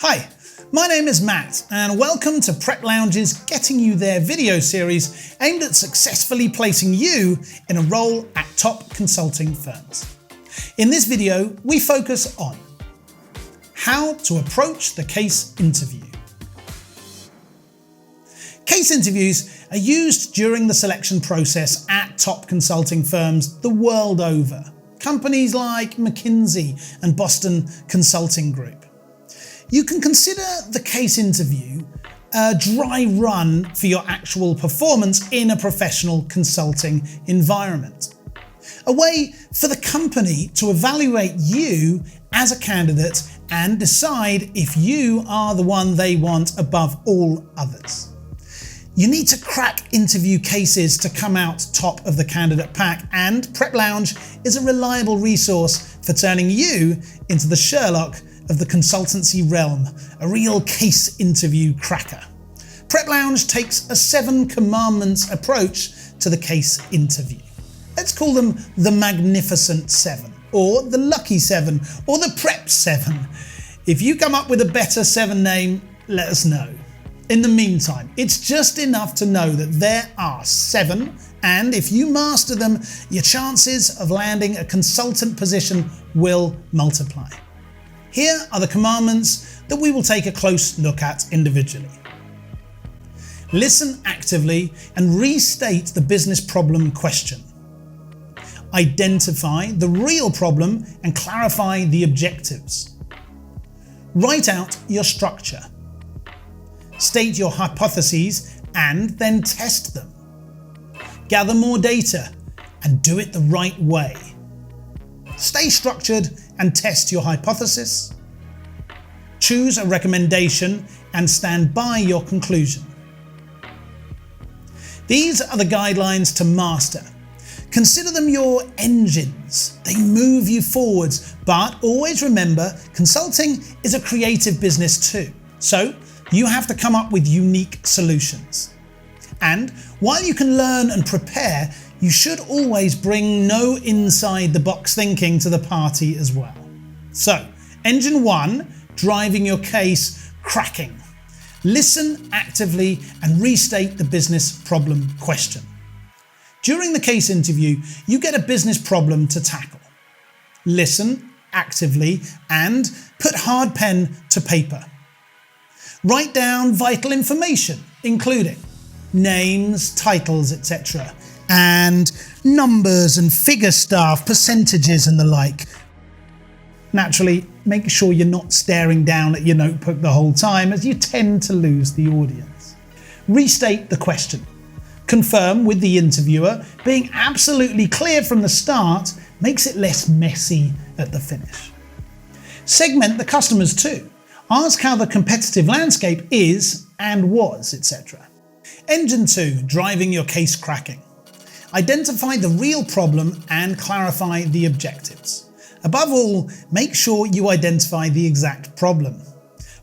Hi, my name is Matt and welcome to PrepLounge's Getting You There video series aimed at successfully placing you in a role at top consulting firms. In this video, we focus on how to approach the case interview. Case interviews are used during the selection process at top consulting firms the world over. Companies like McKinsey and Boston Consulting Group. You can consider the case interview a dry run for your actual performance in a professional consulting environment. A way for the company to evaluate you as a candidate and decide if you are the one they want above all others. You need to crack interview cases to come out top of the candidate pack, and PrepLounge is a reliable resource for turning you into the Sherlock of the consultancy realm, a real case interview cracker. PrepLounge takes a 7 commandments approach to the case interview. Let's call them the Magnificent 7, or the Lucky 7, or the Prep 7. If you come up with a better 7 name, let us know. In the meantime, it's just enough to know that there are 7, and if you master them, your chances of landing a consultant position will multiply. Here are the commandments that we will take a close look at individually. Listen actively and restate the business problem question. Identify the real problem and clarify the objectives. Write out your structure. State your hypotheses and then test them. Gather more data and do it the right way. Stay structured and test your hypothesis. Choose a recommendation and stand by your conclusion. These are the guidelines to master. Consider them your engines. They move you forwards, but always remember, consulting is a creative business too. So you have to come up with unique solutions. And while you can learn and prepare, you should always bring no inside the box thinking to the party as well. So, engine 1, driving your case, cracking. Listen actively and restate the business problem question. During the case interview, you get a business problem to tackle. Listen actively and put hard pen to paper. Write down vital information, including names, titles, etc., and numbers and figure stuff, percentages and the like. Naturally, make sure you're not staring down at your notebook the whole time, as you tend to lose the audience. Restate the question. Confirm with the interviewer. Being absolutely clear from the start makes it less messy at the finish. Segment the customers too. Ask how the competitive landscape is and was, etc. Engine 2, driving your case cracking. Identify the real problem and clarify the objectives. Above all, make sure you identify the exact problem.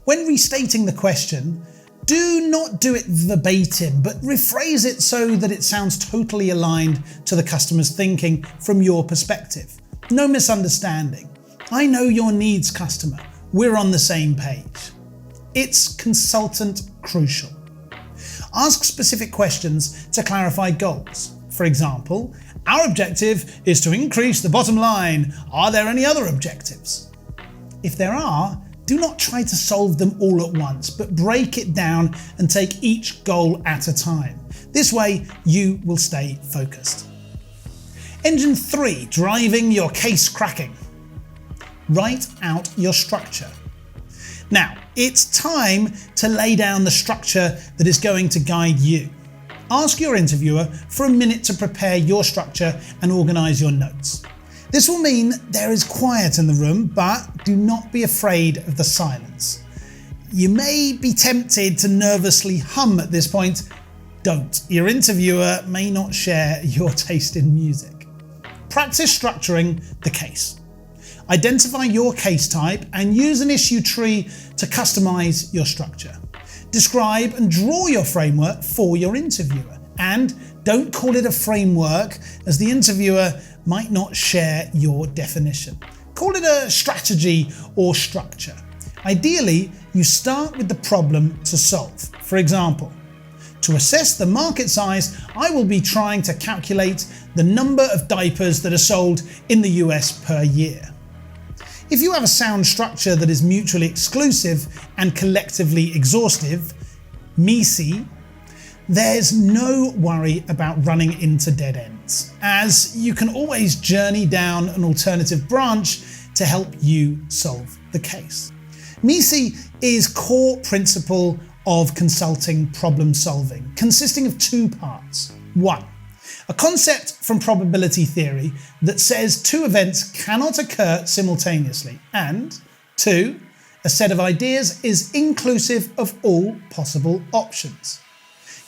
When restating the question, do not do it verbatim, but rephrase it so that it sounds totally aligned to the customer's thinking from your perspective. No misunderstanding. I know your needs, customer. We're on the same page. It's consultant crucial. Ask specific questions to clarify goals. For example, our objective is to increase the bottom line. Are there any other objectives? If there are, do not try to solve them all at once, but break it down and take each goal at a time. This way, you will stay focused. Engine 3, driving your case cracking. Write out your structure. Now, it's time to lay down the structure that is going to guide you. Ask your interviewer for a minute to prepare your structure and organise your notes. This will mean there is quiet in the room, but do not be afraid of the silence. You may be tempted to nervously hum at this point. Don't. Your interviewer may not share your taste in music. Practice structuring the case. Identify your case type and use an issue tree to customise your structure. Describe and draw your framework for your interviewer, and don't call it a framework, as the interviewer might not share your definition. Call it a strategy or structure. Ideally, you start with the problem to solve. For example, to assess the market size, I will be trying to calculate the number of diapers that are sold in the US per year. If you have a sound structure that is mutually exclusive and collectively exhaustive, MECE, there's no worry about running into dead ends, as you can always journey down an alternative branch to help you solve the case. MECE is core principle of consulting problem solving, consisting of two parts. One, a concept from probability theory that says two events cannot occur simultaneously, and two, a set of ideas is inclusive of all possible options.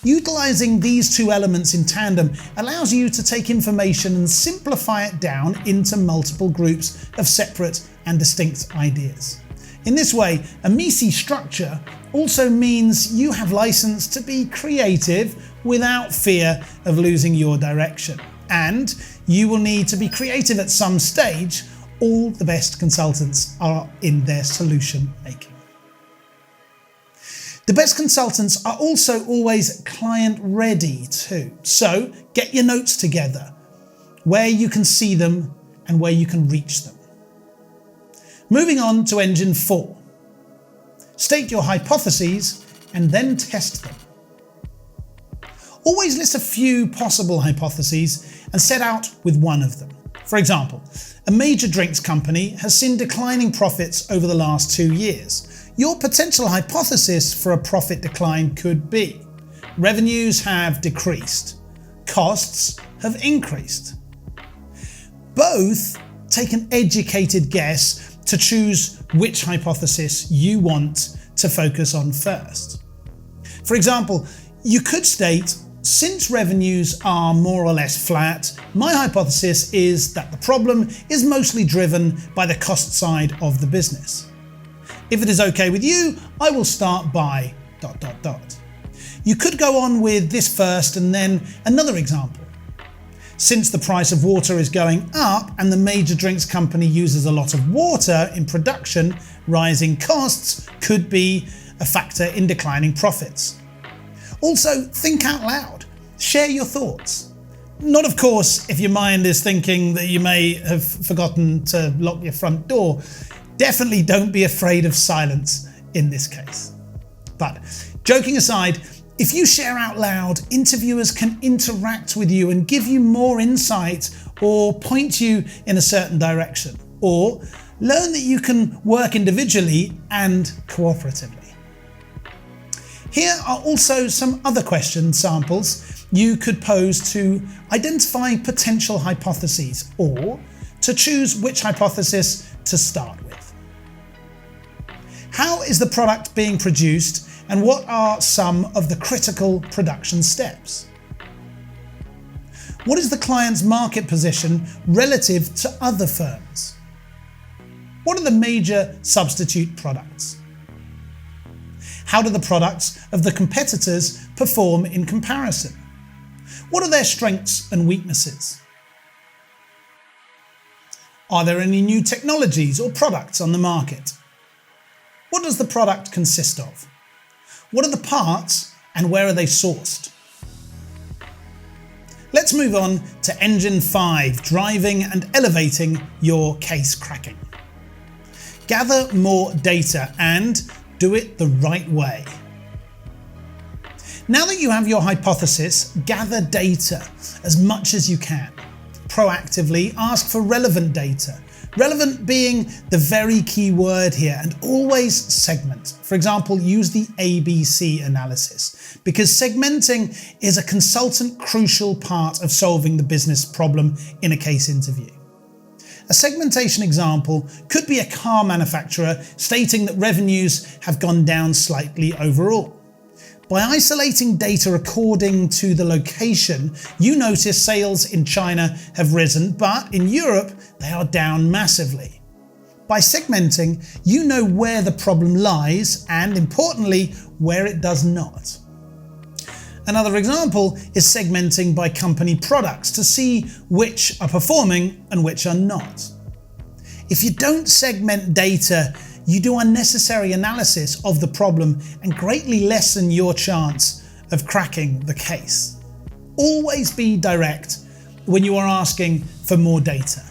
Utilizing these two elements in tandem allows you to take information and simplify it down into multiple groups of separate and distinct ideas. In this way, a MECE structure also means you have license to be creative without fear of losing your direction. And you will need to be creative at some stage. All the best consultants are in their solution making. The best consultants are also always client ready too. So get your notes together, where you can see them and where you can reach them. Moving on to engine 4. State your hypotheses and then test them. Always list a few possible hypotheses and set out with one of them. For example, a major drinks company has seen declining profits over the last 2 years. Your potential hypothesis for a profit decline could be: revenues have decreased, costs have increased. Both take an educated guess to choose which hypothesis you want to focus on first. For example, you could state, since revenues are more or less flat, my hypothesis is that the problem is mostly driven by the cost side of the business. If it is okay with you, I will start by ... You could go on with this first and then another example. Since the price of water is going up and the major drinks company uses a lot of water in production, rising costs could be a factor in declining profits. Also, think out loud. Share your thoughts. Not, of course, if your mind is thinking that you may have forgotten to lock your front door. Definitely don't be afraid of silence in this case. But joking aside, if you share out loud, interviewers can interact with you and give you more insight or point you in a certain direction, or learn that you can work individually and cooperatively. Here are also some other question samples you could pose to identify potential hypotheses or to choose which hypothesis to start with. How is the product being produced? And what are some of the critical production steps? What is the client's market position relative to other firms? What are the major substitute products? How do the products of the competitors perform in comparison? What are their strengths and weaknesses? Are there any new technologies or products on the market? What does the product consist of? What are the parts and where are they sourced? Let's move on to engine 5, driving and elevating your case cracking. Gather more data and do it the right way. Now that you have your hypothesis, gather data as much as you can. Proactively ask for relevant data. Relevant being the very key word here, and always segment. For example, use the ABC analysis, because segmenting is a consultant crucial part of solving the business problem in a case interview. A segmentation example could be a car manufacturer stating that revenues have gone down slightly overall. By isolating data according to the location, you notice sales in China have risen, but in Europe they are down massively. By segmenting, you know where the problem lies and, importantly, where it does not. Another example is segmenting by company products to see which are performing and which are not. If you don't segment data, you do unnecessary analysis of the problem and greatly lessen your chance of cracking the case. Always be direct when you are asking for more data.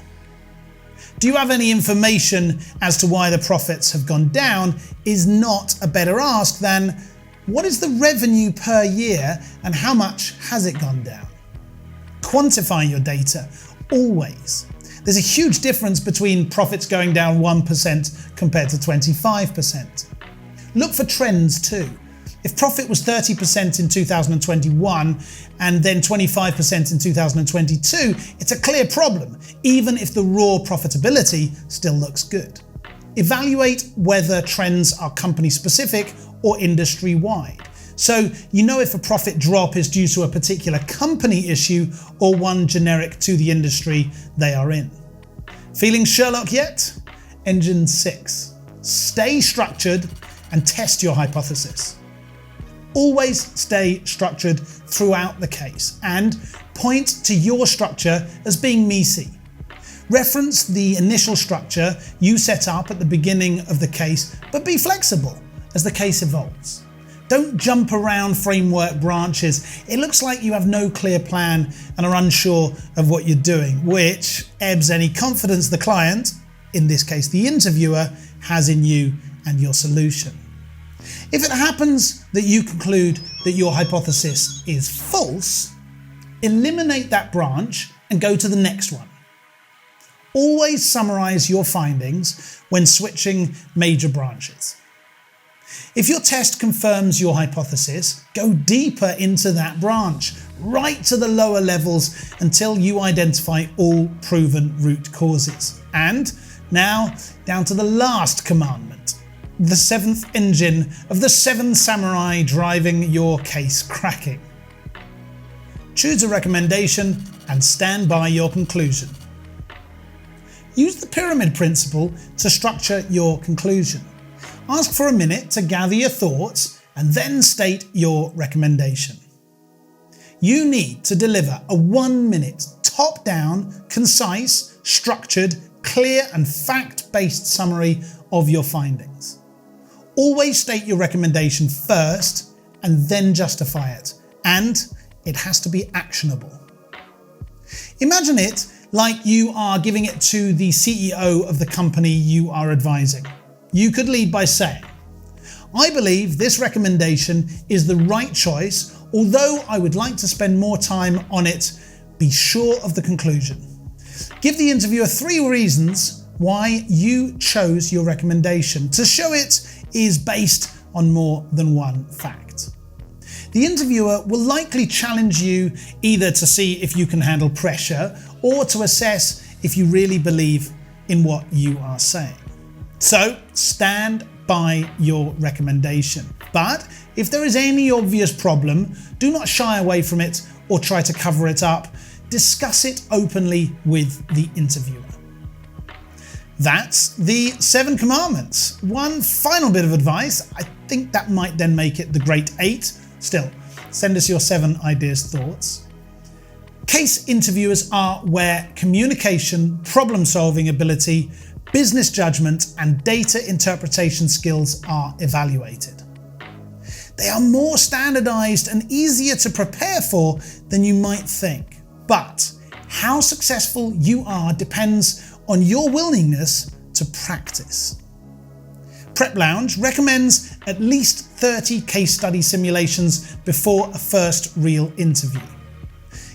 Do you have any information as to why the profits have gone down is not a better ask than what is the revenue per year and how much has it gone down? Quantify your data, always. There's a huge difference between profits going down 1% compared to 25%. Look for trends too. If profit was 30% in 2021 and then 25% in 2022, it's a clear problem, even if the raw profitability still looks good. Evaluate whether trends are company specific or industry wide. So you know if a profit drop is due to a particular company issue or one generic to the industry they are in. Feeling Sherlock yet? Engine 6. Stay structured and test your hypothesis. Always stay structured throughout the case and point to your structure as being MECE. Reference the initial structure you set up at the beginning of the case, but be flexible as the case evolves. Don't jump around framework branches. It looks like you have no clear plan and are unsure of what you're doing, which ebbs any confidence the client, in this case the interviewer, has in you and your solution. If it happens that you conclude that your hypothesis is false, eliminate that branch and go to the next one. Always summarize your findings when switching major branches. If your test confirms your hypothesis, go deeper into that branch, right to the lower levels until you identify all proven root causes. And now, down to the last commandment, the seventh engine of the 7 samurai driving your case cracking. Choose a recommendation and stand by your conclusion. Use the pyramid principle to structure your conclusion. Ask for a minute to gather your thoughts and then state your recommendation. You need to deliver a 1-minute, top-down, concise, structured, clear and fact-based summary of your findings. Always state your recommendation first and then justify it, and it has to be actionable. Imagine it like you are giving it to the CEO of the company you are advising. You could lead by saying, "I believe this recommendation is the right choice, although I would like to spend more time on it. Be sure of the conclusion." Give the interviewer 3 reasons why you chose your recommendation to show it is based on more than one fact. The interviewer will likely challenge you either to see if you can handle pressure or to assess if you really believe in what you are saying. So stand by your recommendation. But if there is any obvious problem, do not shy away from it or try to cover it up. Discuss it openly with the interviewer. That's the 7 commandments. One final bit of advice. I think that might then make it the great 8. Still, send us your 7 ideas, thoughts. Case interviewers are where communication, problem-solving ability, business judgment, and data interpretation skills are evaluated. They are more standardized and easier to prepare for than you might think. But how successful you are depends on your willingness to practice. PrepLounge recommends at least 30 case study simulations before a first real interview.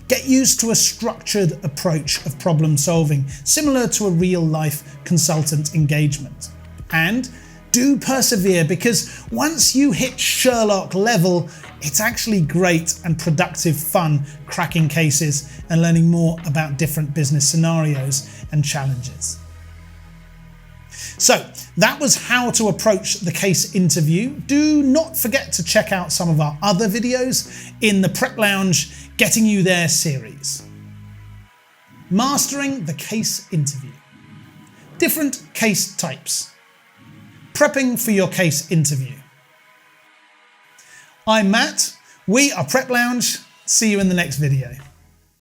Get used to a structured approach of problem solving, similar to a real-life consultant engagement. And do persevere, because once you hit Sherlock level, it's actually great and productive fun cracking cases and learning more about different business scenarios and challenges. So that was how to approach the case interview. Do not forget to check out some of our other videos in the PrepLounge Getting You There series. Mastering the case interview. Different case types. Prepping for your case interview. I'm Matt. We are PrepLounge. See you in the next video.